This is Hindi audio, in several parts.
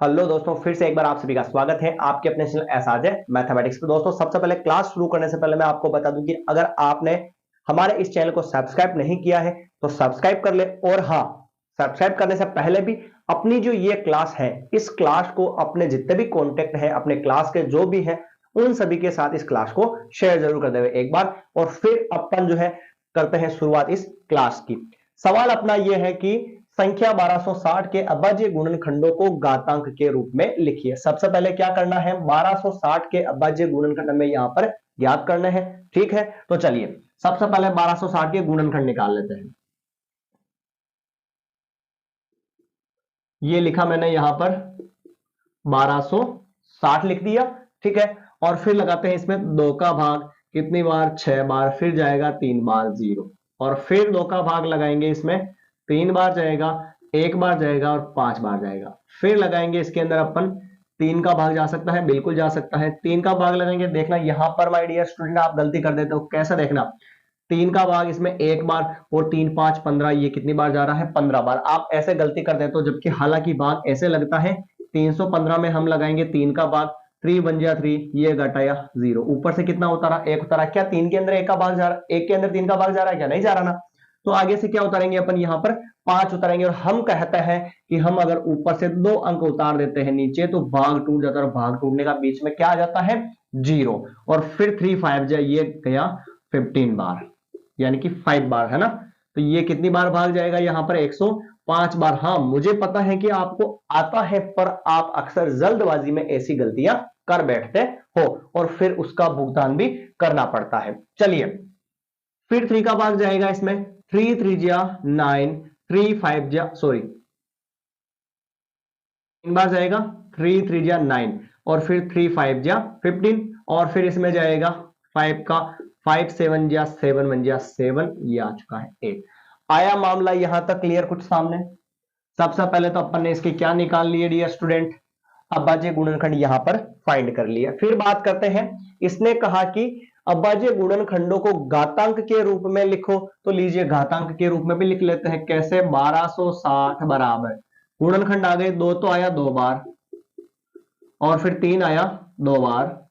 हेलो दोस्तों, फिर से एक बार आप सभी का स्वागत है आपके अपने चैनल एसआरजे मैथमेटिक्स पे। दोस्तों, सबसे पहले क्लास शुरू करने से पहले मैं आपको बता दूं कि अगर आपने हमारे इस चैनल को सब्सक्राइब नहीं किया है तो सब्सक्राइब कर ले। और हाँ, सब्सक्राइब करने से पहले भी अपनी जो ये क्लास है, इस क्लास को अपने जितने भी कॉन्टेक्ट है, अपने क्लास के जो भी है, उन सभी के साथ इस क्लास को शेयर जरूर कर देवे एक बार। और फिर अपन जो है करते हैं शुरुआत इस क्लास की। सवाल अपना यह है कि संख्या 1260 के अभाज्य गुणनखंडों को घातांक के रूप में लिखिए। सबसे पहले क्या करना है, 1260 के अभाज्य गुणनखंड में यहां पर ज्ञात करना है। ठीक है, तो चलिए सबसे पहले 1260 के गुणनखंड निकाल लेते हैं। ये लिखा मैंने यहां पर 1260 लिख दिया। ठीक है, और फिर लगाते हैं इसमें 2 का भाग, कितनी बार, 6 बार, फिर जाएगा 3 बार 0, और फिर 2 का भाग लगाएंगे इसमें, 3 बार जाएगा, 1 बार जाएगा और 5 बार जाएगा। फिर लगाएंगे इसके अंदर अपन 3 का भाग, जा सकता है, बिल्कुल जा सकता है। 3 का भाग लगाएंगे, देखना यहां पर माय डियर स्टूडेंट आप गलती कर देते हो। कैसे, देखना 3 का भाग इसमें 1 बार, और 3 5 15, ये कितनी बार जा रहा है, 15 बार। आप ऐसे गलती कर देते हो, जबकि हालांकि भाग ऐसे लगता है। 315 में हम लगाएंगे 3 का भाग, 3 बन गया 3, ये घटाया 0, ऊपर से कितना उतारा, 1 उतारा। क्या 3 के अंदर 1 का भाग जा रहा है, 1 के अंदर 3 का भाग जा रहा है क्या, नहीं जा रहा ना। तो आगे से क्या उतारेंगे अपन, यहां पर 5 उतारेंगे। और हम कहते हैं कि हम अगर ऊपर से 2 अंक उतार देते हैं नीचे तो भाग टूट जाता है, और भाग टूटने का बीच में क्या आ जाता है, 0। और फिर 3 5 जाए, ये गया 15 बार, यानी कि 5 बार है ना। तो ये कितनी बार भाग जाएगा, यहां पर 105 बार। हाँ, मुझे पता है कि आपको आता है, पर आप अक्सर जल्दबाजी में ऐसी गलतियां कर बैठते हो और फिर उसका भुगतान भी करना पड़ता है। चलिए, फिर 3 का भाग जाएगा इसमें, 3 3 जा 9, 3 5 जा, सॉरी, 3 बार जाएगा, 3 3 जा 9, और फिर 3 5 जा 15, और फिर इसमें जाएगा 5 का, 5 7 जा 7 1 जा 7, ये आ चुका है 8। आया मामला यहां तक क्लियर कुछ सामने। सबसे पहले तो अपन ने इसके क्या निकाल लिए डियर स्टूडेंट, अभाज्य गुणनखंड यहां पर फाइंड कर लिया। फिर बात करते हैं, इसने कहा कि अभाज्य गुणनखंडों को घातांक के रूप में लिखो। तो लीजिए घातांक के रूप में भी लिख लेते हैं। कैसे, 1260 बराबर, गुणनखंड आ गए, 2 तो आया 2 बार, और फिर 3 आया 2 बार,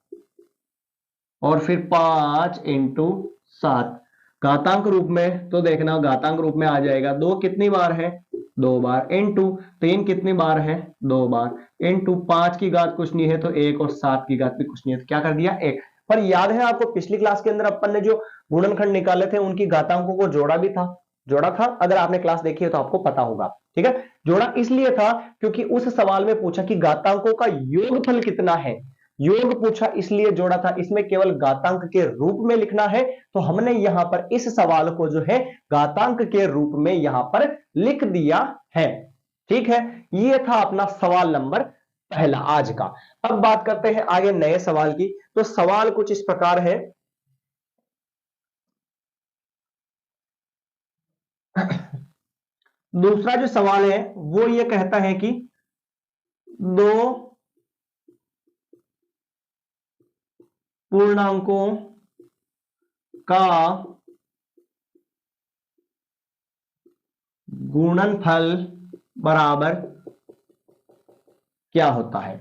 और फिर 5 इंटू 7 घातांक रूप में। तो देखना घातांक रूप में आ जाएगा, 2 कितनी बार है, 2 बार, इंटू 3 कितनी बार है, 2 बार, इंटू 5 की घात कुछ नहीं है तो 1, और 7 की घात भी कुछ नहीं है तो क्या कर दिया, 1। पर याद है आपको, पिछली क्लास के अंदर अपन ने जो गुणनखंड निकाले थे उनकी घातांकों को जोड़ा था। अगर आपने क्लास देखी है तो आपको पता होगा। ठीक है, जोड़ा इसलिए था क्योंकि उस सवाल में पूछा कि घातांकों का योगफल कितना है। योग पूछा इसलिए जोड़ा था, इसमें केवल घातांक के रूप में लिखना है। तो हमने यहां पर इस सवाल को जो है घातांक के रूप में यहां पर लिख दिया है। ठीक है, ये था अपना सवाल नंबर पहला आज का। अब बात करते हैं आगे नए सवाल की। तो सवाल कुछ इस प्रकार है। दूसरा जो सवाल है वो ये कहता है कि दो पूर्णांकों का गुणनफल बराबर क्या होता है।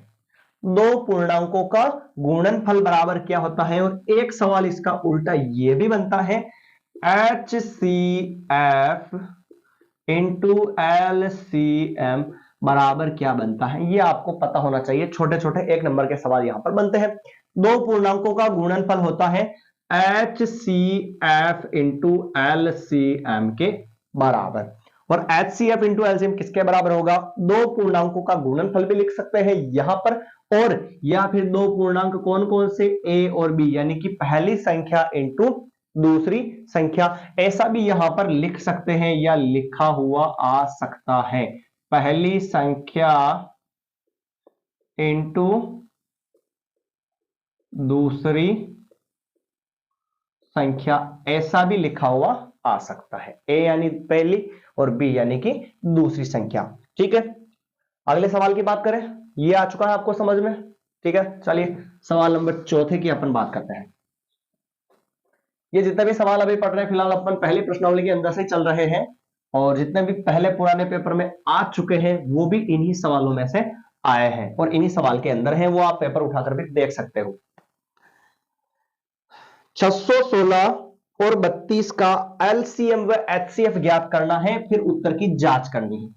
दो पूर्णांकों का गुणनफल बराबर क्या होता है। और एक सवाल इसका उल्टा यह भी बनता है, HCF इंटू LCM बराबर क्या बनता है। ये आपको पता होना चाहिए, छोटे छोटे 1 नंबर के सवाल यहां पर बनते हैं। दो पूर्णांकों का गुणनफल होता है HCF इंटू LCM के बराबर। और HCF इंटू LCM किसके बराबर होगा, दो पूर्णांकों का गुणनफल भी लिख सकते हैं यहां पर, और या फिर दो पूर्णांक कौन कौन से, A और B, यानी कि पहली संख्या इंटू दूसरी संख्या, ऐसा भी यहां पर लिख सकते हैं या लिखा हुआ आ सकता है। पहली संख्या इंटू दूसरी संख्या, ऐसा भी लिखा हुआ आ सकता है। ए यानी पहली और बी यानी कि दूसरी संख्या। ठीक है, अगले सवाल की बात करें, ये आ चुका है आपको समझ में। ठीक है, चलिए सवाल नंबर चौथे की अपन बात करते हैं। ये जितने भी सवाल अभी पढ़ रहे हैं फिलहाल अपन पहले प्रश्नावली के अंदर से चल रहे हैं, और जितने भी पहले पुराने पेपर में आ चुके हैं वो भी इन्हीं सवालों में से आए हैं और इन्हीं सवाल के अंदर हैं, वो आप पेपर उठाकर भी देख सकते हो। 616 और 32 का एलसीएम व एचसीएफ ज्ञात करना है, फिर उत्तर की जांच करनी है।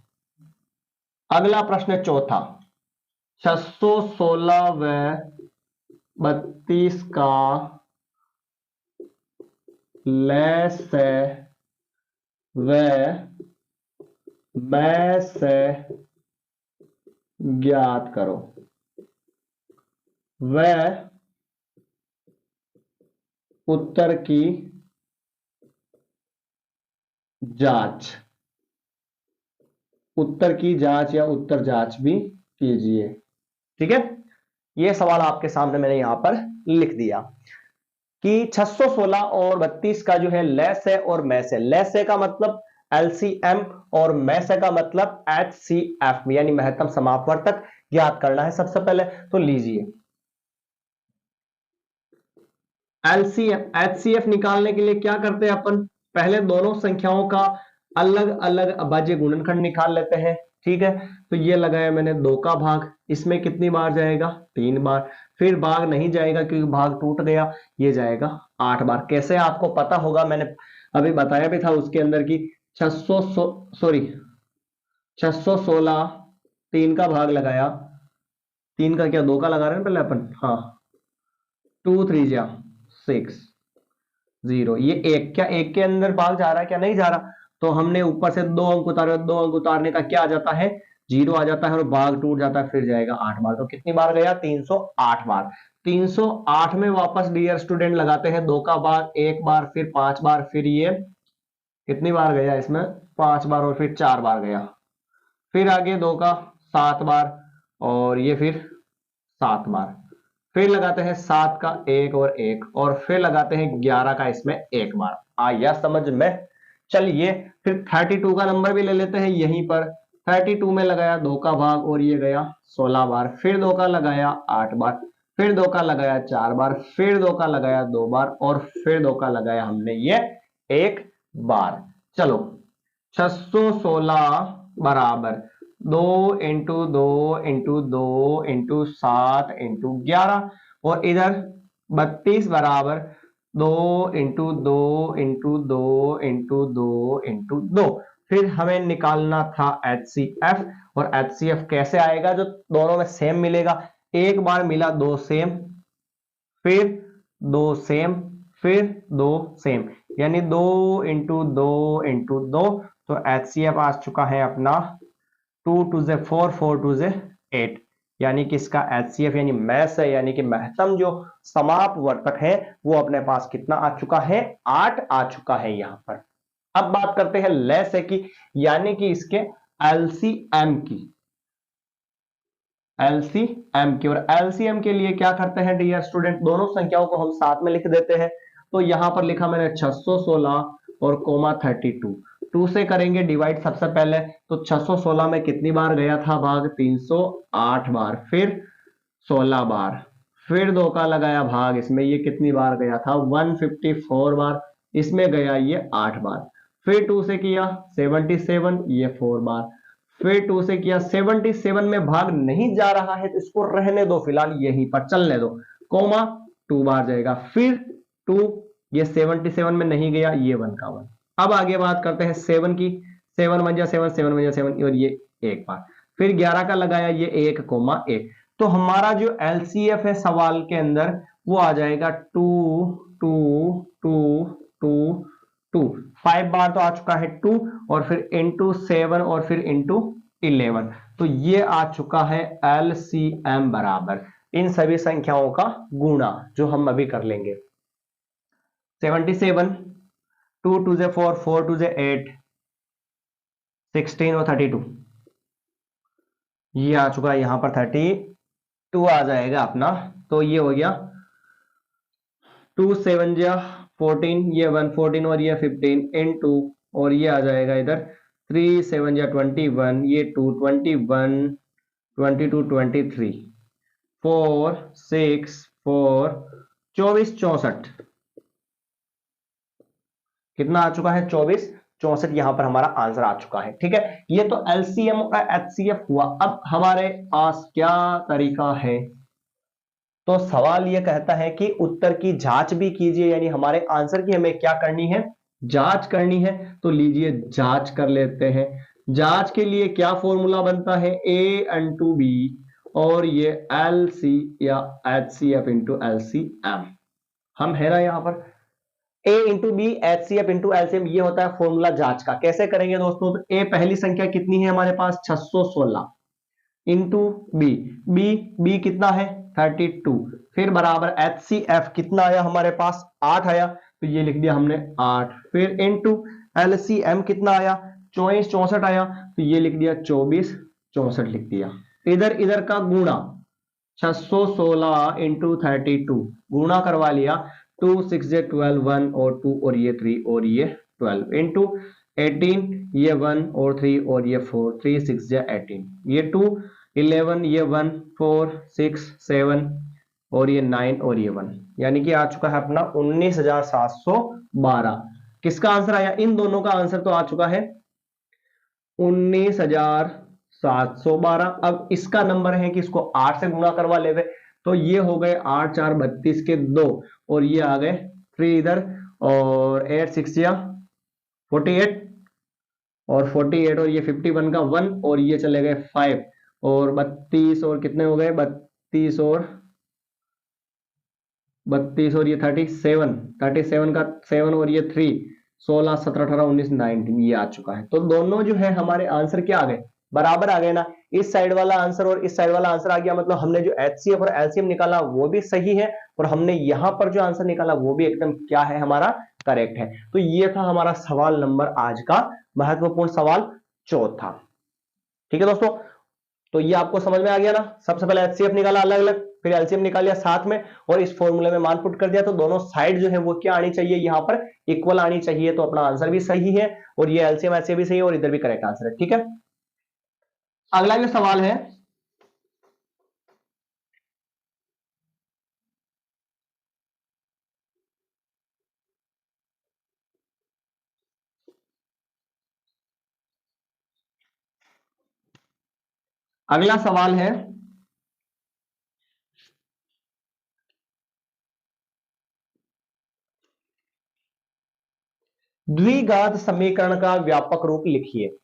अगला प्रश्न है चौथा, 616 व 32 का लैस व मैस ज्ञात करो व उत्तर की जांच, उत्तर की जांच या उत्तर जांच भी कीजिए। ठीक है, यह सवाल आपके सामने मैंने यहां पर लिख दिया कि 616 और 32 का जो है लेस है और मैस है। लेस है का मतलब एलसीएम और मैस का मतलब एचसीएफ, यानी महत्तम समापवर्तक ज्ञात करना है। सबसे पहले तो लीजिए एलसीएफ एचसीएफ निकालने के लिए क्या करते हैं अपन, पहले दोनों संख्याओं का अलग अलग अभाज्य गुणनखंड निकाल लेते हैं। ठीक है, तो ये लगाया मैंने 2 का भाग, इसमें कितनी बार जाएगा 3 बार, फिर भाग नहीं जाएगा क्योंकि भाग टूट गया, ये जाएगा 8 बार। कैसे आपको पता होगा, मैंने अभी बताया भी था उसके अंदर की 616 3 का भाग लगाया, 3 का क्या 2 का लगा रहे हैं पहले अपन, हाँ 2 3 जा 6 0, ये एक क्या एक के अंदर भाग जा रहा है क्या नहीं जा रहा, तो हमने ऊपर से 2 अंक उतारे, 2 अंक उतारने का क्या आ जाता है 0 आ जाता है और भाग टूट जाता है, फिर जाएगा 8 बार। तो कितनी बार गया 308 बार। 308 में वापस डियर स्टूडेंट लगाते हैं 2 का भाग 1 बार, फिर 5 बार, फिर ये कितनी बार गया इसमें 5 बार और फिर 4 बार गया, फिर आगे 2 का 7 बार और ये फिर 7 बार, फिर लगाते हैं 7 का 1 और फिर लगाते हैं 11 का इसमें 1 बार। आया समझ में। चलिए फिर 32 का नंबर भी ले लेते हैं यहीं पर। 32 में लगाया 2 का भाग और ये गया 16 बार, फिर 2 का लगाया 8 बार, फिर 2 का लगाया 4 बार, फिर 2 का लगाया 2 बार और फिर 2 का लगाया हमने ये 1 बार। चलो 616 बराबर 2 इंटू 2 इंटू 2 इंटू 7 इंटू 11 और इधर 32 बराबर 2 इंटू 2 इंटू 2 इंटू 2 इंटू 2। फिर हमें निकालना था एचसीएफ, और एचसीएफ कैसे आएगा, जो दोनों में सेम मिलेगा। एक बार मिला 2 सेम, फिर 2 सेम, फिर 2 सेम, यानी 2 इंटू 2 इंटू 2, तो एचसीएफ आ चुका है अपना 2 2 से 4 4 2 से 8, यानी कि इसका एचसीएफ यानी मैस है, यानी कि महत्तम जो समापवर्तक है वो अपने पास कितना आ चुका है 8 आ चुका है यहां पर। अब बात करते हैं लेस है की, यानी कि इसके एलसीएम की, एलसीएम की। और एलसीएम के लिए क्या करते हैं डियर स्टूडेंट, दोनों संख्याओं को हम साथ में लिख देते हैं। तो यहां पर लिखा मैंने 616 और कोमा 32, 2 से करेंगे डिवाइड सबसे पहले, तो 616 में कितनी बार गया था भाग 308 बार, फिर 16 बार, फिर 2 का लगाया भाग, इसमें ये कितनी बार गया था 154 बार, इसमें गया ये 8 बार, फिर 2 से किया 77, ये 4 बार, फिर 2 से किया 77 में भाग नहीं जा रहा है तो इसको रहने दो फिलहाल यहीं पर चलने दो, कोमा 2 बार जाएगा, फिर 2, ये 77 में नहीं गया, ये 1 का 1। अब आगे बात करते हैं 7 की, 7 1 7 7 1 7 और ये 1 बार, फिर 11 का लगाया ये 1 कोमा 1। तो हमारा जो एलसीएफ है सवाल के अंदर वो आ जाएगा 2 2 2 2 2, 5 बार तो आ चुका है 2 और फिर इंटू 7 और फिर इंटू 11, तो ये आ चुका है एलसीएम बराबर इन सभी संख्याओं का गुणा, जो हम अभी कर लेंगे। 77, 2 2 से 4 4 2 से 8, 16 और 32, ये आ चुका है यहां पर 32 आ जाएगा अपना, तो ये हो गया 2 7 जा 14, ये 1 14 और ये 15 इनटू, और ये आ जाएगा इधर 3 7 जा 21, ये 2 21 22 23 4 6 4 24 64, कितना आ चुका है 24 64 यहां पर हमारा आंसर आ चुका है। ठीक है, ये तो एलसीएम और एचसीएफ हुआ। अब हमारे पास क्या तरीका है, तो सवाल यह कहता है कि उत्तर की जांच भी कीजिए, यानी हमारे आंसर की हमें क्या करनी है, जांच करनी है। तो लीजिए जांच कर लेते हैं। जांच के लिए क्या फॉर्मूला बनता है, ए इंटू बी और ये एल सी या H C F into L C M. हम है ना यहाँ पर A into B H C F into LCM, ये होता है फॉर्मूला जांच का। कैसे करेंगे दोस्तों, तो ए पहली संख्या कितनी है हमारे पास 616 इंटू बी, बी कितना है 32, फिर बराबर एच सी एफ कितना आया हमारे पास 8 आया, तो ये लिख दिया हमने 8, फिर इंटू एल सी एम कितना आया 24 64 आया, तो ये लिख दिया 24 64 लिख दिया। इधर इधर का गुणा 616 इंटू 32 गुणा करवा लिया, 2 6 जे 12 1 और 2 और ये 3 और ये 12 इंटू 18 ये 1 और 3 और ये 4 3 6 जे 18 ये 2 11 ये 1 4 6 7 और ये 9 और ये 1, यानी कि आ चुका है अपना 19,712। किसका आंसर आया, इन दोनों का आंसर तो आ चुका है 19,712। अब इसका नंबर है कि इसको 8 से गुणा करवा ले, तो ये हो गए 8 4 32 के 2 और ये आ गए 3 इधर और 8 6 या 48 और 48 और ये 51 का 1 और ये चले गए 5 और 32 और कितने हो गए 32 और ये 37 का 7 और ये 3 16 17 18 19 19 ये आ चुका है। तो दोनों जो है हमारे आंसर क्या आ गए, बराबर आ गए ना। इस साइड वाला आंसर और इस साइड वाला आंसर आ गया, मतलब हमने जो एचसीएफ और एलसीएम निकाला वो भी सही है और हमने यहां पर जो आंसर निकाला वो भी एकदम क्या है हमारा करेक्ट है। तो ये था हमारा सवाल नंबर आज का महत्वपूर्ण सवाल चौथा। ठीक है दोस्तों, तो ये आपको समझ में आ गया ना। सबसे पहले एचसीएफ निकाला अलग अलग, फिर एलसीएम निकाल लिया साथ में और इस फॉर्मूले में मान पुट कर दिया, तो दोनों साइड जो है वो क्या आनी चाहिए, यहां पर इक्वल आनी चाहिए। तो अपना आंसर भी सही है और ये एलसीएम एचसीएफ भी सही है और इधर भी करेक्ट आंसर है। ठीक है, अगला जो सवाल है अगला सवाल है द्विघात समीकरण का व्यापक रूप लिखिए।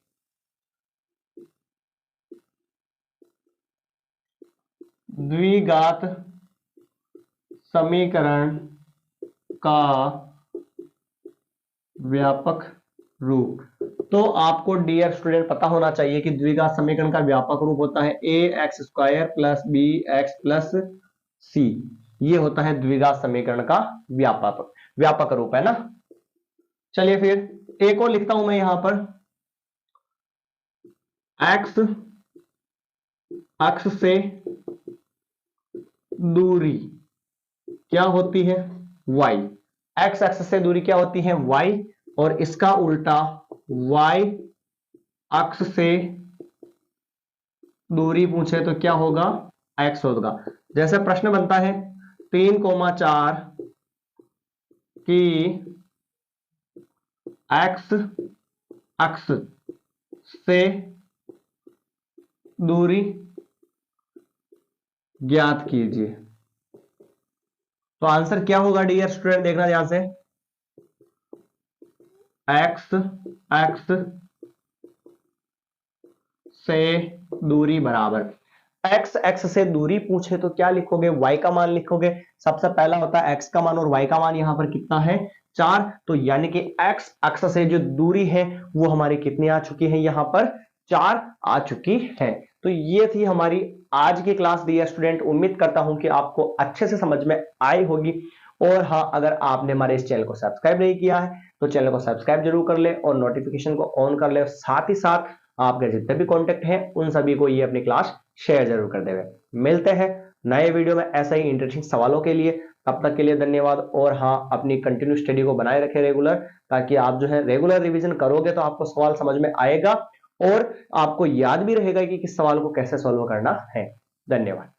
द्विघात समीकरण का व्यापक रूप, तो आपको डियर स्टूडेंट पता होना चाहिए कि द्विघात समीकरण का व्यापक रूप होता है A X square plus B X plus C. ये होता है द्विघात समीकरण का व्यापक रूप, है ना। चलिए फिर एक और लिखता हूं मैं यहां पर, एक्स अक्ष से दूरी क्या होती है y, एक्स अक्ष से दूरी क्या होती है y और इसका उल्टा y अक्ष से दूरी पूछे तो क्या होगा x होगा। जैसे प्रश्न बनता है 3,4 की x अक्ष से दूरी ज्ञात कीजिए, तो आंसर क्या होगा डियर स्टूडेंट, देखना ध्यान से। एक्स एक्स से दूरी बराबर, एक्स एक्स से दूरी पूछे तो क्या लिखोगे, y का मान लिखोगे। सबसे पहला होता है x का मान और y का मान यहां पर कितना है 4, तो यानी कि x अक्ष से जो दूरी है वो हमारी कितनी आ चुकी है, यहां पर 4 आ चुकी है। तो ये थी हमारी आज की क्लास डियर स्टूडेंट। उम्मीद करता हूं कि आपको अच्छे से समझ में आई होगी। और हाँ, अगर आपने हमारे इस चैनल को सब्सक्राइब नहीं किया है तो चैनल को सब्सक्राइब जरूर कर ले और नोटिफिकेशन को ऑन कर ले। साथ ही साथ आपके जितने भी कॉन्टेक्ट हैं उन सभी को ये अपनी क्लास शेयर जरूर कर देवे। मिलते हैं नए वीडियो में ऐसा ही इंटरेस्टिंग सवालों के लिए। तब तक के लिए धन्यवाद। और हाँ, अपनी कंटिन्यू स्टडी को बनाए रखें रेगुलर, ताकि आप जो है रेगुलर रिवीजन करोगे तो आपको सवाल समझ में आएगा और आपको याद भी रहेगा कि किस सवाल को कैसे सॉल्व करना है। धन्यवाद।